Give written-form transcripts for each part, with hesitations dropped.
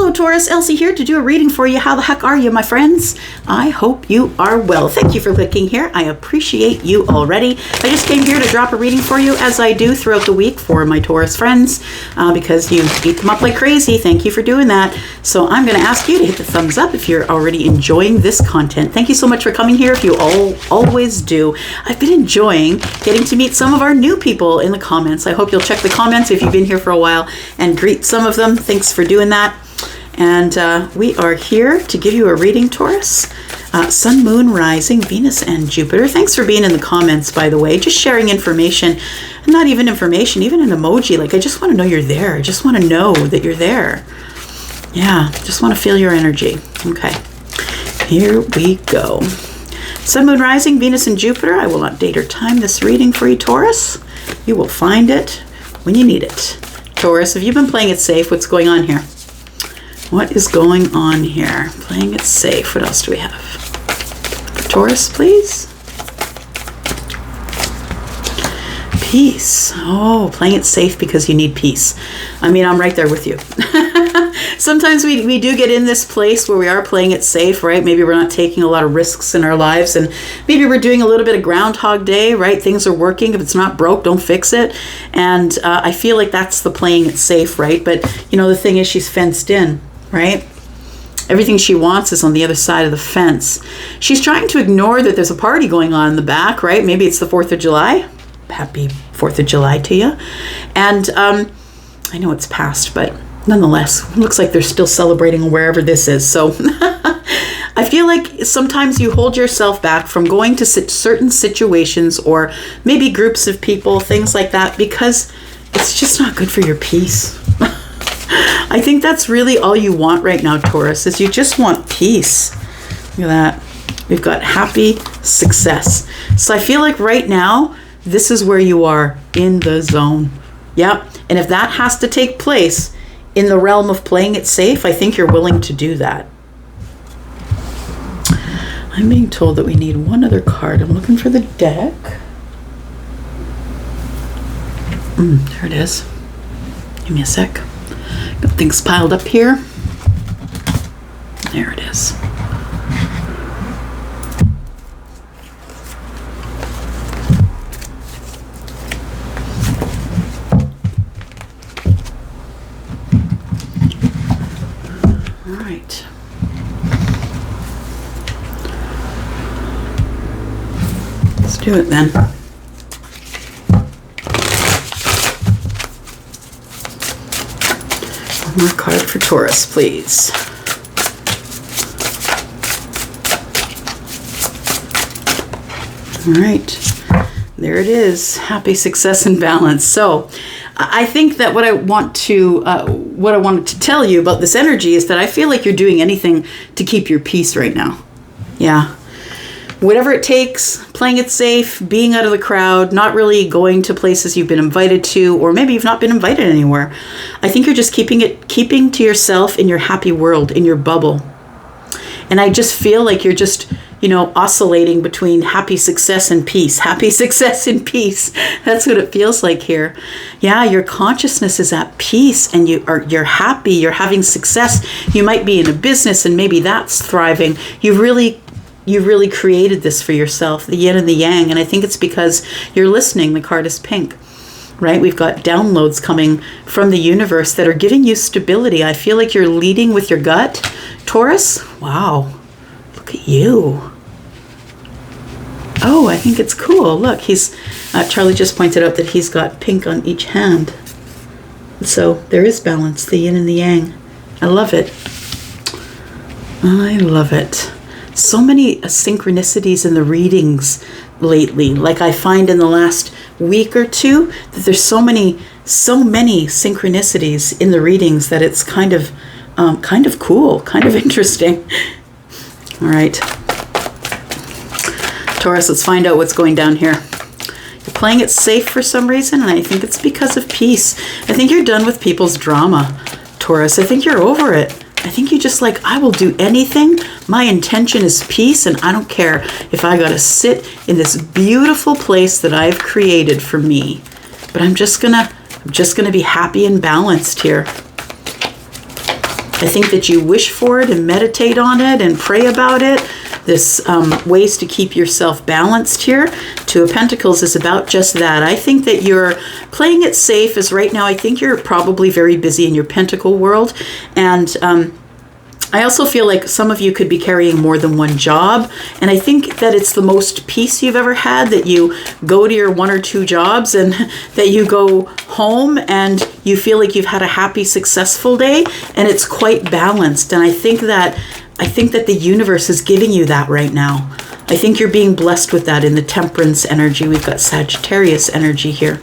Hello, Taurus. Elsie here to do a reading for you. How the heck are you, my friends? I hope you are well. Thank you for clicking here. I appreciate you already. I just came here to drop a reading for you, as I do throughout the week for my Taurus friends, because you eat them up like crazy. Thank you for doing that. So I'm going to ask you to hit the thumbs up if you're already enjoying this content. Thank you so much for coming here, if you always do. I've been enjoying getting to meet some of our new people in the comments. I hope you'll check the comments if you've been here for a while and greet some of them. Thanks for doing that. And we are here to give you a reading, Taurus. Sun, Moon, Rising, Venus, and Jupiter. Thanks for being in the comments, by the way. Just sharing information. Not even information, even an emoji. Like, I just want to know you're there. I just want to know that you're there. Yeah, just want to feel your energy. Okay, here we go. Sun, Moon, Rising, Venus, and Jupiter. I will not date or time this reading for you, Taurus. You will find it when you need it. Taurus, have you been playing it safe? What's going on here? What is going on here? Playing it safe. What else do we have? Taurus, please. Peace. Oh, playing it safe because you need peace. I mean, I'm right there with you. Sometimes we do get in this place where we are playing it safe, right? Maybe we're not taking a lot of risks in our lives, and maybe we're doing a little bit of Groundhog Day, right? Things are working. If it's not broke, don't fix it. And I feel like that's the playing it safe, right? But, you know, the thing is, she's fenced in, right? Everything she wants is on the other side of the fence. She's trying to ignore that there's a party going on in the back, right? Maybe it's the 4th of July. Happy 4th of July to you. And I know it's past, but nonetheless, it looks like they're still celebrating wherever this is. So I feel like sometimes you hold yourself back from going to certain situations or maybe groups of people, things like that, because it's just not good for your peace. I think that's really all you want right now, Taurus, is you just want peace. Look at that. We've got happy success. So I feel like right now, this is where you are, in the zone. Yep. And if that has to take place in the realm of playing it safe, I think you're willing to do that. I'm being told that we need one other card. I'm looking for the deck. There it is. Give me a sec. Got things piled up here. There it is. All right. Let's do it then. More card for Taurus, please. All right, there it is. Happy success and balance. So I think that what I wanted to tell you about this energy is that I feel like you're doing anything to keep your peace right now. Yeah. Whatever it takes, playing it safe, being out of the crowd, not really going to places you've been invited to, or maybe you've not been invited anywhere. I think you're just keeping to yourself in your happy world, in your bubble. And I just feel like you're just, oscillating between happy success and peace. Happy success and peace. That's what it feels like here. Yeah, your consciousness is at peace and you're happy, you're having success. You might be in a business and maybe that's thriving. You've really created this for yourself, the yin and the yang. And I think it's because you're listening. The card is pink, right? We've got downloads coming from the universe that are giving you stability. I feel like you're leading with your gut. Taurus, wow, look at you. Oh, I think it's cool. Look, Charlie just pointed out that he's got pink on each hand. So there is balance, the yin and the yang. I love it. I love it. So many synchronicities in the readings lately. Like I find in the last week or two that there's so many synchronicities in the readings that it's kind of cool, kind of interesting. All right, Taurus, let's find out what's going down here. You're playing it safe for some reason, and I think it's because of peace. I think you're done with people's drama, Taurus. I think you're over it. I think you just I will do anything. My intention is peace, and I don't care if I got to sit in this beautiful place that I've created for me. But I'm just gonna be happy and balanced here. I think that you wish for it and meditate on it and pray about it. This ways to keep yourself balanced here. Two of Pentacles is about just that. I think that you're playing it safe, as right now I think you're probably very busy in your Pentacle world. And I also feel like some of you could be carrying more than one job. And I think that it's the most peace you've ever had, that you go to your 1 or 2 jobs and that you go home and you feel like you've had a happy, successful day, and it's quite balanced. And I think that the universe is giving you that right now. I think you're being blessed with that in the Temperance energy. We've got Sagittarius energy here.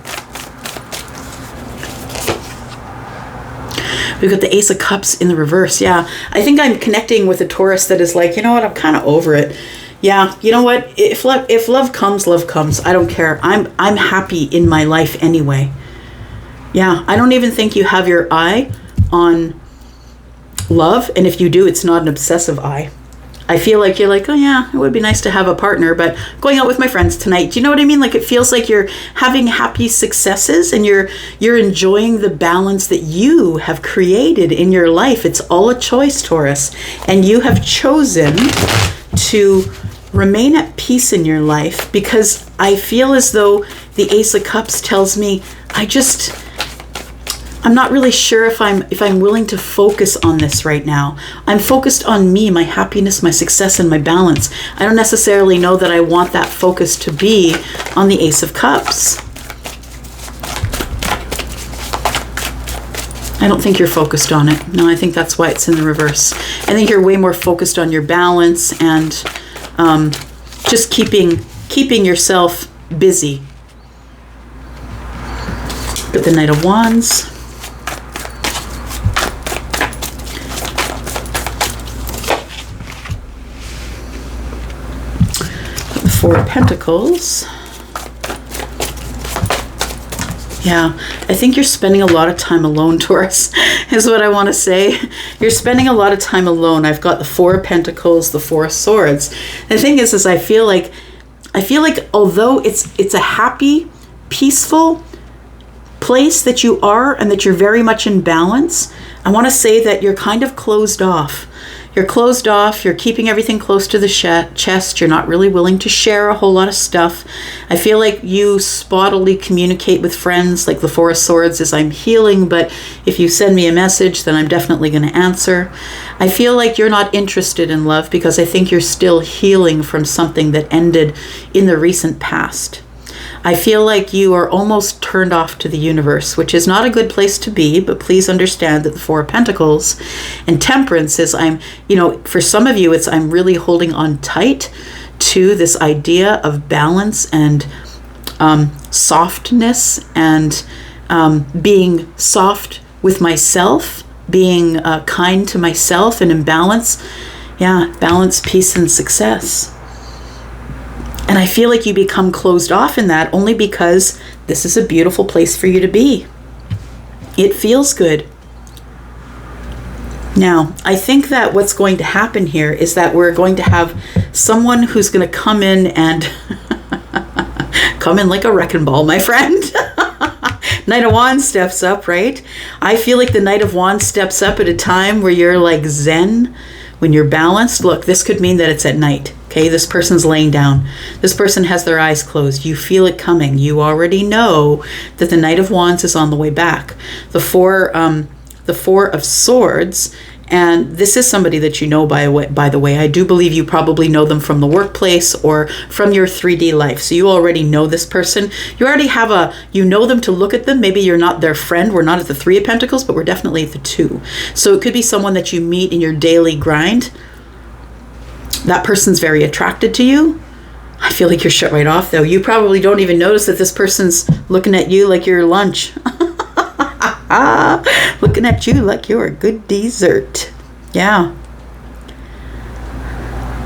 We've got the Ace of Cups in the reverse. Yeah, I think I'm connecting with a Taurus that is like, you know what, I'm kind of over it. Yeah, you know what, if love comes, love comes. I don't care. I'm happy in my life anyway. Yeah, I don't even think you have your eye on love, and if you do, it's not an obsessive eye. I feel like you're like, oh yeah, it would be nice to have a partner, but going out with my friends tonight. Do you know what I mean? Like, it feels like you're having happy successes and you're enjoying the balance that you have created in your life. It's all a choice, Taurus, and you have chosen to remain at peace in your life, because I feel as though the Ace of Cups tells me I'm not really sure if I'm willing to focus on this right now. I'm focused on me, my happiness, my success, and my balance. I don't necessarily know that I want that focus to be on the Ace of Cups. I don't think you're focused on it. No, I think that's why it's in the reverse. I think you're way more focused on your balance and just keeping yourself busy. But the Knight of Wands. Four of Pentacles. Yeah, I think you're spending a lot of time alone, Taurus, is what I want to say. You're spending a lot of time alone. I've got the Four of Pentacles, the Four of Swords. The thing is I feel like although it's a happy, peaceful place that you are and that you're very much in balance, I want to say that you're kind of closed off. You're closed off, you're keeping everything close to the chest, you're not really willing to share a whole lot of stuff. I feel like you spottily communicate with friends, like the Four of Swords is I'm healing, but if you send me a message, then I'm definitely going to answer. I feel like you're not interested in love because I think you're still healing from something that ended in the recent past. I feel like you are almost turned off to the universe, which is not a good place to be, but please understand that the Four of Pentacles and Temperance is for some of you, I'm really holding on tight to this idea of balance and softness and being soft with myself, being kind to myself and in balance. Yeah, balance, peace, and success. And I feel like you become closed off in that only because this is a beautiful place for you to be. It feels good. Now, I think that what's going to happen here is that we're going to have someone who's going to come in and come in like a wrecking ball, my friend. Knight of Wands steps up, right? I feel like the Knight of Wands steps up at a time where you're like zen, when you're balanced. Look, this could mean that it's at night. Okay, this person's laying down. This person has their eyes closed. You feel it coming. You already know that the Knight of Wands is on the way back. The Four of Swords, and this is somebody that you know, by the way. I do believe you probably know them from the workplace or from your 3D life. So you already know this person. You already have you know them to look at them. Maybe you're not their friend. We're not at the Three of Pentacles, but we're definitely at the Two. So it could be someone that you meet in your daily grind. That person's very attracted to you. I feel like you're shut right off, though. You probably don't even notice that this person's looking at you like you're lunch. Looking at you like you're a good dessert. Yeah.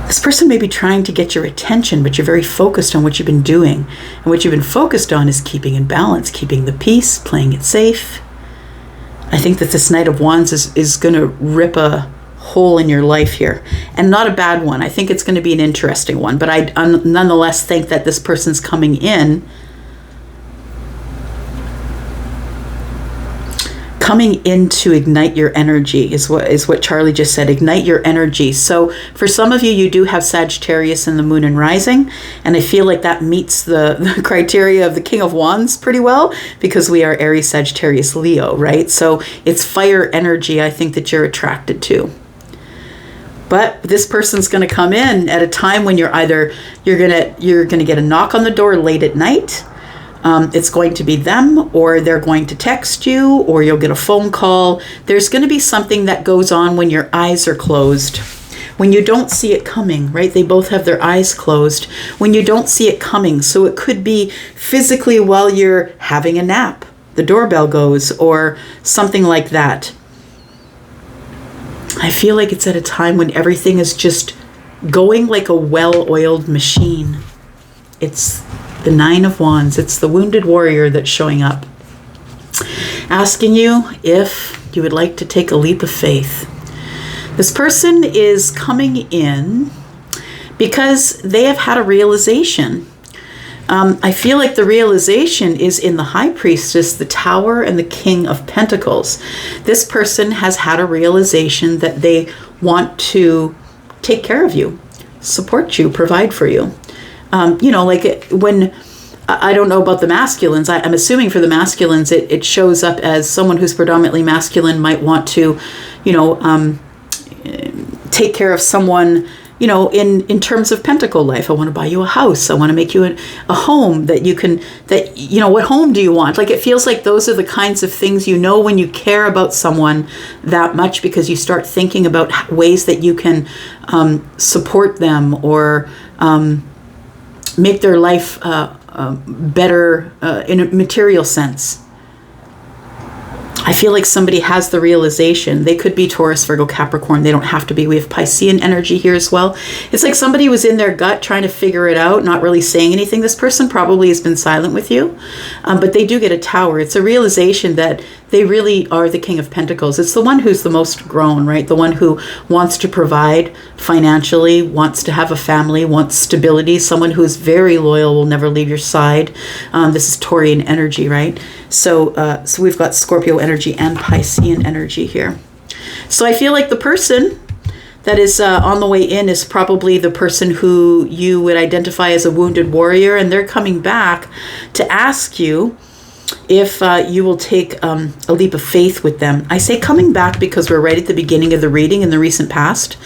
This person may be trying to get your attention, but you're very focused on what you've been doing. And what you've been focused on is keeping in balance, keeping the peace, playing it safe. I think that this Knight of Wands is going to rip a hole in your life here, and not a bad one. I think it's going to be an interesting one, but I nonetheless think that this person's coming coming in to ignite your energy is what Charlie just said. Ignite your energy. So for some of you, you do have Sagittarius in the moon and rising, and I feel like that meets the criteria of the King of Wands pretty well, because we are Aries, Sagittarius, Leo, right? So it's fire energy, I think, that you're attracted to. But this person's going to come in at a time when you're going to get a knock on the door late at night. It's going to be them, or they're going to text you, or you'll get a phone call. There's going to be something that goes on when your eyes are closed, when you don't see it coming, right? They both have their eyes closed. When you don't see it coming. So it could be physically while you're having a nap, the doorbell goes, or something like that. I feel like it's at a time when everything is just going like a well-oiled machine. It's the Nine of Wands. It's the wounded warrior that's showing up, asking you if you would like to take a leap of faith. This person is coming in because they have had a realization. I feel like the realization is in the High Priestess, the Tower, and the King of Pentacles. This person has had a realization that they want to take care of you, support you, provide for you. Like when, I don't know about the masculines, I'm assuming for the masculines, it shows up as someone who's predominantly masculine might want to, take care of someone, in terms of pentacle life. I want to buy you a house. I want to make you a home what home do you want? Like, it feels like those are the kinds of things, when you care about someone that much, because you start thinking about ways that you can support them, or make their life better in a material sense. I feel like somebody has the realization. They could be Taurus, Virgo, Capricorn. They don't have to be. We have Piscean energy here as well. It's like somebody was in their gut trying to figure it out, not really saying anything. This person probably has been silent with you, but they do get a Tower. It's a realization that they really are the King of Pentacles. It's the one who's the most grown, right? The one who wants to provide financially, wants to have a family, wants stability, someone who's very loyal, will never leave your side. This is Taurian energy, right? So we've got Scorpio energy and Piscean energy here. So I feel like the person that is on the way in is probably the person who you would identify as a wounded warrior, and they're coming back to ask you if you will take a leap of faith with them. I say coming back because we're right at the beginning of the reading in the recent past.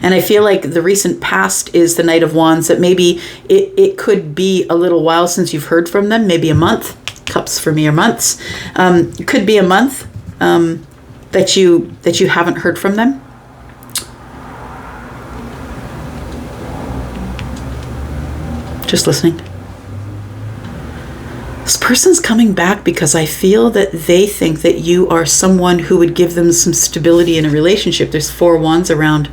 And I feel like the recent past is the Knight of Wands, that maybe it could be a little while since you've heard from them, maybe a month. Cups for me are months. It could be a month that you haven't heard from them. Just listening. This person's coming back because I feel that they think that you are someone who would give them some stability in a relationship. There's 4 wands around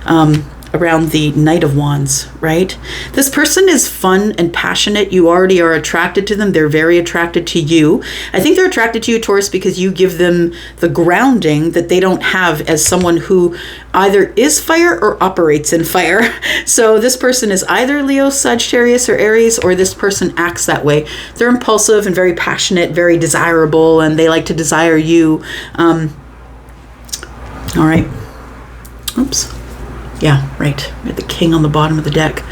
the Knight of Wands, right? This person is fun and passionate. You already are attracted to them. They're very attracted to you. I think they're attracted to you, Taurus, because you give them the grounding that they don't have as someone who either is fire or operates in fire. So this person is either Leo, Sagittarius, or Aries, or this person acts that way. They're impulsive and very passionate, very desirable, and they like to desire you. All right. Oops. Yeah, right. We had the King on the bottom of the deck.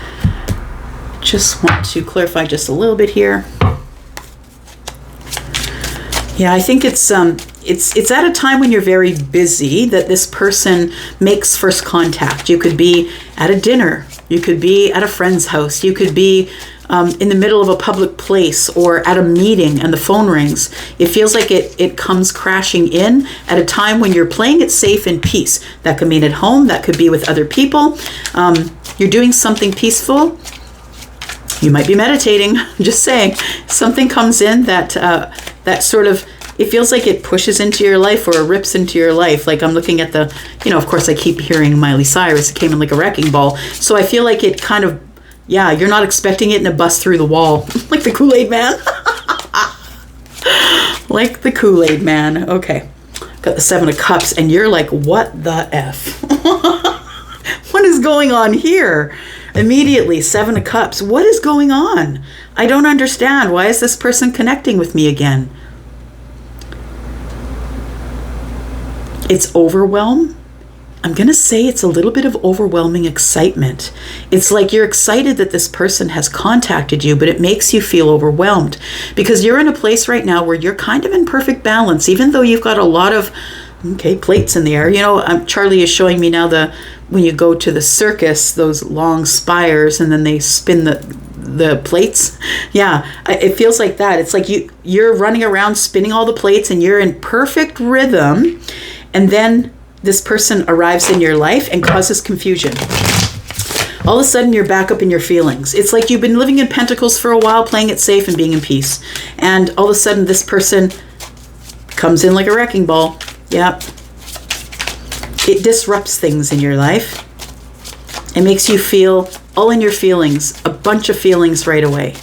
Just want to clarify just a little bit here. Yeah, I think it's at a time when you're very busy that this person makes first contact. You could be at a dinner. You could be at a friend's house. You could be in the middle of a public place or at a meeting and the phone rings. It feels like it comes crashing in at a time when you're playing it safe in peace. That could mean at home. That could be with other people. You're doing something peaceful. You might be meditating. I'm just saying. Something comes in that sort of, it feels like it pushes into your life or rips into your life. Like I'm looking at the, of course I keep hearing Miley Cyrus. It came in like a wrecking ball. So I feel like it kind of, yeah, you're not expecting it and it busts through the wall. Like the Kool-Aid man. Like the Kool-Aid man. Okay. Got the 7 of Cups and you're like, what the F? What is going on here? Immediately, 7 of Cups. What is going on? I don't understand. Why is this person connecting with me again? It's overwhelm. I'm going to say it's a little bit of overwhelming excitement. It's like you're excited that this person has contacted you, but it makes you feel overwhelmed because you're in a place right now where you're kind of in perfect balance, even though you've got a lot of, plates in the air. Charlie is showing me now when you go to the circus, those long spires and then they spin the plates. Yeah, it feels like that. It's like you're running around spinning all the plates and you're in perfect rhythm. And then this person arrives in your life and causes confusion. All of a sudden, you're back up in your feelings. It's like you've been living in pentacles for a while, playing it safe and being in peace. And all of a sudden, this person comes in like a wrecking ball. Yep. It disrupts things in your life. It makes you feel all in your feelings, a bunch of feelings right away.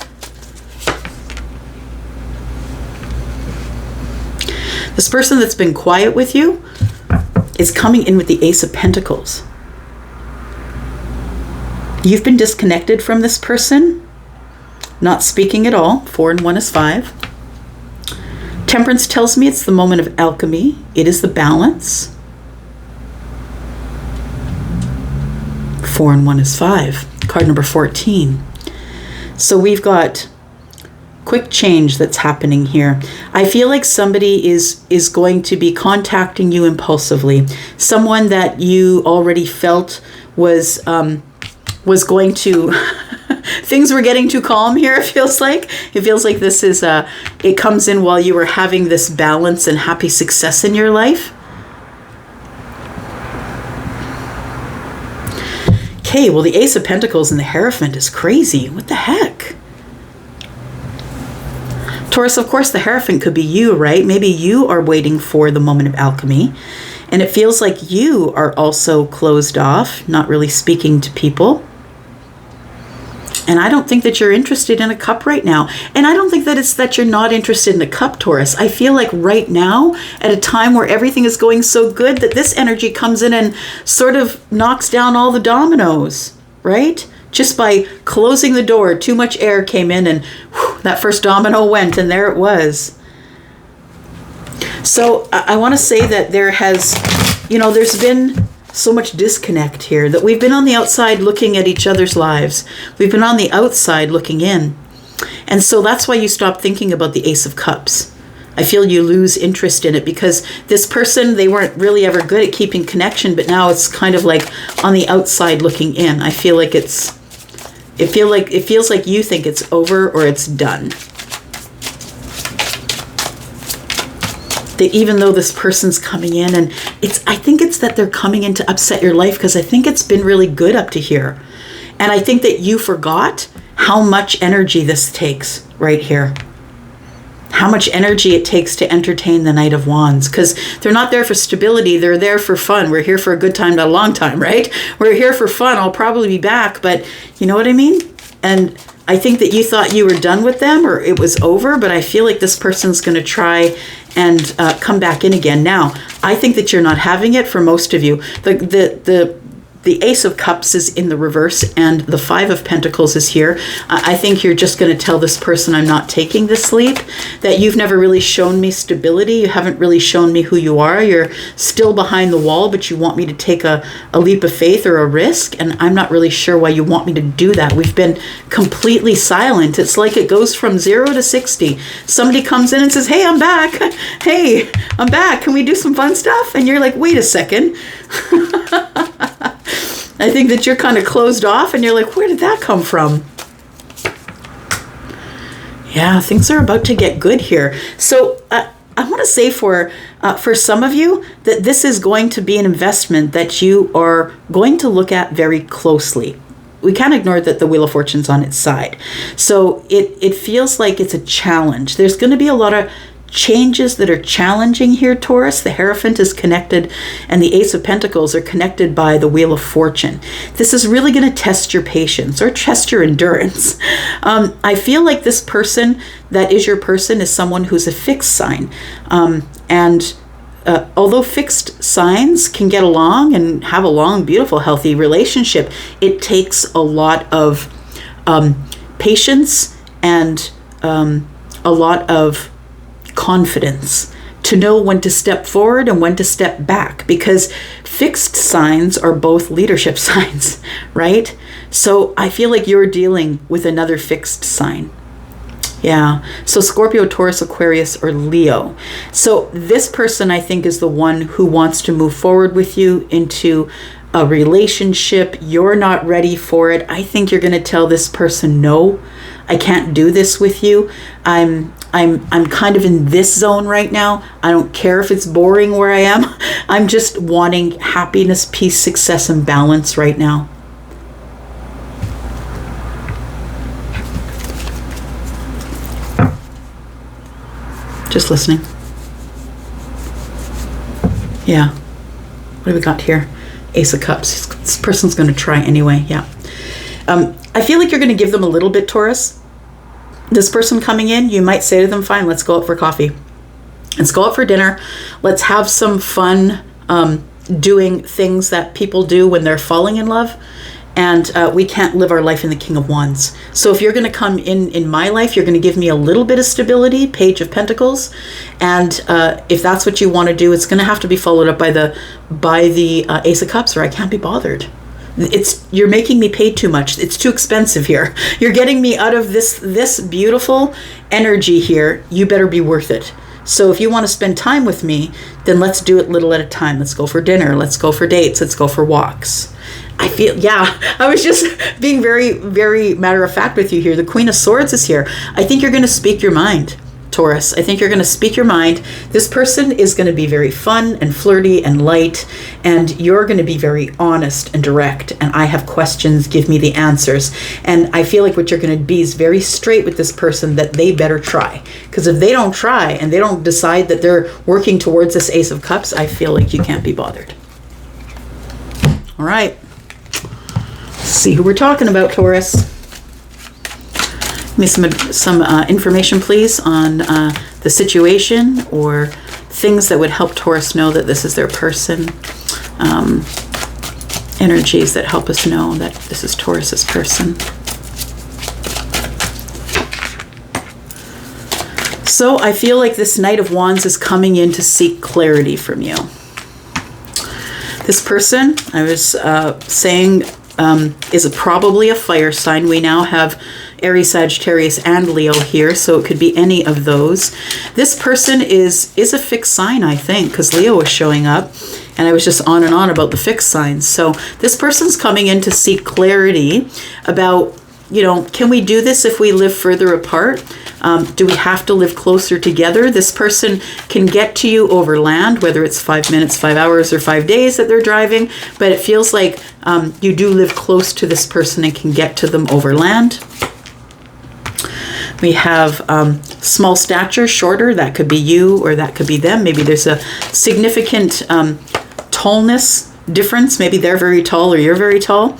This person that's been quiet with you is coming in with the Ace of Pentacles. You've been disconnected from this person, not speaking at all. 4 and 1 is 5. Temperance tells me it's the moment of alchemy. It is the balance. 4 and 1 is 5. Card number 14. So we've got quick change that's happening here. I feel like somebody is going to be contacting you impulsively. Someone that you already felt was going to things were getting too calm here. It feels like this is it comes in while you were having this balance and happy success in your life. Okay, well, the Ace of Pentacles and the Hierophant is crazy. What the heck? Taurus, of course, the Hierophant could be you, right? Maybe you are waiting for the moment of alchemy. And it feels like you are also closed off, not really speaking to people. And I don't think that you're interested in a cup right now. And I don't think that it's that you're not interested in a cup, Taurus. I feel like right now, at a time where everything is going so good, that this energy comes in and sort of knocks down all the dominoes, right? Just by closing the door, too much air came in and whew, that first domino went and there it was. So I want to say that there's been so much disconnect here, that we've been on the outside looking at each other's lives. We've been on the outside looking in. And so that's why you stop thinking about the Ace of Cups. I feel you lose interest in it because this person, they weren't really ever good at keeping connection, but now it's kind of like on the outside looking in. I feel like it feels like you think it's over or it's done. That even though this person's coming in and I think it's that they're coming in to upset your life because I think it's been really good up to here. And I think that you forgot how much energy this takes right here. How much energy it takes to entertain the Knight of Wands, because they're not there for stability, they're there for fun. We're here for a good time, not a long time, right? We're here for fun. I'll probably be back, but you know what I mean? And I think that you thought you were done with them or it was over, but I feel like this person's going to try and come back in again. Now, I think that you're not having it for most of you. The Ace of Cups is in the reverse and the 5 of Pentacles is here. I think you're just going to tell this person, I'm not taking this leap, that you've never really shown me stability. You haven't really shown me who you are. You're still behind the wall, but you want me to take a leap of faith or a risk. And I'm not really sure why you want me to do that. We've been completely silent. It's like it goes from 0 to 60. Somebody comes in and says, hey, I'm back. Hey, I'm back. Can we do some fun stuff? And you're like, wait a second. I think that you're kind of closed off and you're like, where did that come from? Yeah, things are about to get good here. So I want to say for some of you that this is going to be an investment that you are going to look at very closely. We can't ignore that the Wheel of Fortune's on its side. So it feels like it's a challenge. There's going to be a lot of changes that are challenging here, Taurus. The Hierophant is connected and the Ace of Pentacles are connected by the Wheel of Fortune. This is really going to test your patience or test your endurance. I feel like this person that is your person is someone who's a fixed sign. Although fixed signs can get along and have a long, beautiful, healthy relationship, it takes a lot of patience and a lot of confidence to know when to step forward and when to step back, because fixed signs are both leadership signs, right? So I feel like you're dealing with another fixed sign. Yeah. So Scorpio, Taurus, Aquarius, or Leo. So this person, I think, is the one who wants to move forward with you into a relationship. You're not ready for it. I think you're going to tell this person, no, I can't do this with you. I'm kind of in this zone right now. I don't care if it's boring where I am. I'm just wanting happiness, peace, success, and balance right now. Just listening. Yeah. What do we got here? Ace of Cups. This person's going to try anyway. Yeah. I feel like you're going to give them a little bit, Taurus. This person coming in, you might say to them, fine, let's go out for coffee. Let's go out for dinner. Let's have some fun doing things that people do when they're falling in love. And we can't live our life in the King of Wands. So if you're going to come in my life, you're going to give me a little bit of stability, Page of Pentacles. And if that's what you want to do, it's going to have to be followed up by the Ace of Cups, or I can't be bothered. You're making me pay too much. It's too expensive here. You're getting me out of this beautiful energy here. You better be worth it. So if you want to spend time with me, then let's do it little at a time. Let's go for dinner. Let's go for dates. Let's go for walks. I feel, yeah, I was just being very, very matter of fact with you here. The Queen of Swords is here. I think you're going to speak your mind, Taurus. I think you're going to speak your mind. This person is going to be very fun and flirty and light, and you're going to be very honest and direct. And I have questions, give me the answers. And I feel like what you're going to be is very straight with this person, that they better try. Because if they don't try and they don't decide that they're working towards this Ace of Cups, I feel like you can't be bothered. All right. See who we're talking about, Taurus. Give me some information, please, on the situation or things that would help Taurus know that this is their person. Energies that help us know that this is Taurus's person. So I feel like this Knight of Wands is coming in to seek clarity from you. This person, I was saying, is probably a fire sign. We now have Aries, Sagittarius, and Leo here, so it could be any of those. This person is a fixed sign, I think, because Leo is showing up, and I was just on and on about the fixed signs. So this person's coming in to seek clarity about, can we do this if we live further apart? Do we have to live closer together? This person can get to you over land, whether it's 5 minutes, 5 hours, or 5 days that they're driving, but it feels like you do live close to this person and can get to them over land. We have small stature, shorter. That could be you or that could be them. Maybe there's a significant tallness difference. Maybe they're very tall or you're very tall.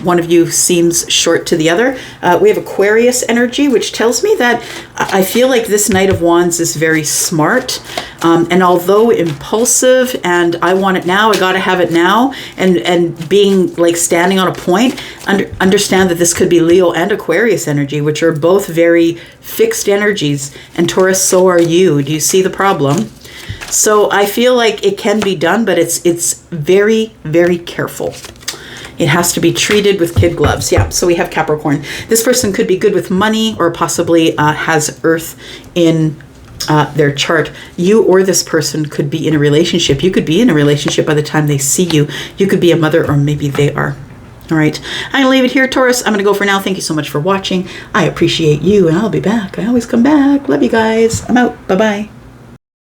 One of you seems short to the other. We have Aquarius energy, which tells me that I feel like this Knight of Wands is very smart. And although impulsive and I want it now, I got to have it now, and being like standing on a point, understand that this could be Leo and Aquarius energy, which are both very fixed energies. And Taurus, so are you. Do you see the problem? So I feel like it can be done, but it's very, very careful. It has to be treated with kid gloves. Yeah, so we have Capricorn. This person could be good with money or possibly has Earth in their chart. You or this person could be in a relationship. You could be in a relationship by the time they see you. You could be a mother, or maybe they are. All right, I'm going to leave it here, Taurus. I'm going to go for now. Thank you so much for watching. I appreciate you, and I'll be back. I always come back. Love you guys. I'm out. Bye-bye.